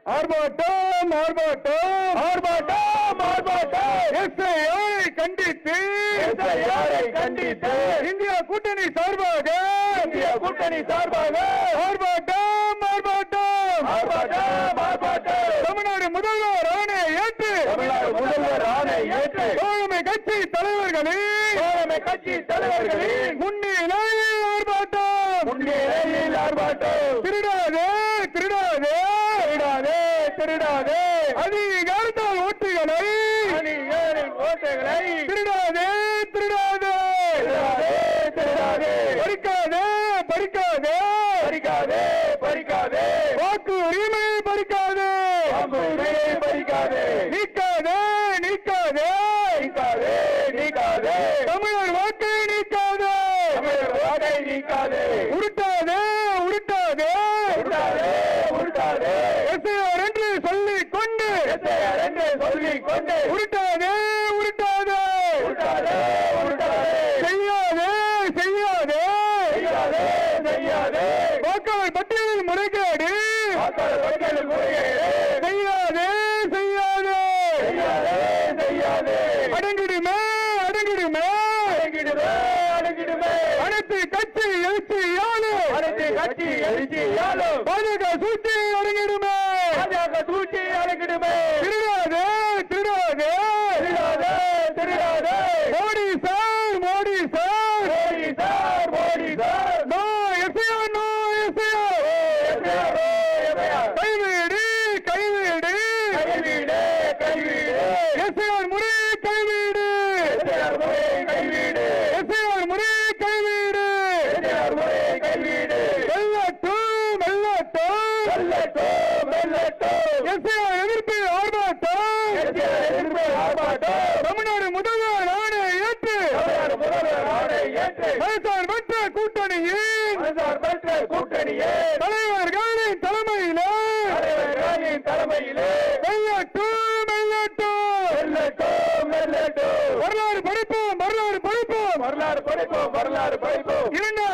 ஆர்ப்பாட்டம் ஆர்ப்பாட்டம் ஆர்ப்பாட்டம் ஆர்ப்பாட்டம் எஸ்ஐஆரை கண்டித்து இந்தியா கூட்டணி சார்பாக ஆர்ப்பாட்டம் ஆர்ப்பாட்டம் ஆர்ப்பாட்டம் தமிழ்நாடு முதல்வர் ஆணை ஏற்று தோழமை கட்சி தலைவர்களின் முன்னிலையில் ஆர்ப்பாட்டம் திருடாதே அதிகாரத்தால் ஓட்டுகளை திருடாதே பறிக்காதே வாக்கு உரிமை பறிக்காதே நீக்காதே தமிழர் வாக்கை நீக்காதே உருட்டாதே எஸ்ஐஆர் என்று சொல்லிக் கொண்டு உருட்டாதே செய்யாதே வாக்காளர் பட்டியலில் முறைகேடு செய்யாதே அடங்கிடுமே அனைத்து கட்சி எழுச்சியாலும் பாஜக சூழ்ச்சி அடங்கிடுமே திருடாதே மோடி சார் நோ எஸ்ஐஆர் கைவீடு எஸ்ஐஆர் முறை கைவீடு எஸ்ஐஆர் எதிர்ப்பு ஆர்ப்பாட்டம் தமிழ்நாடு முதல்வர் ஆணை ஏற்று மதசார் பெற்ற கூட்டணியின் தலைவர்களின் தலைமையிலே வரலாறு படிப்போம் 2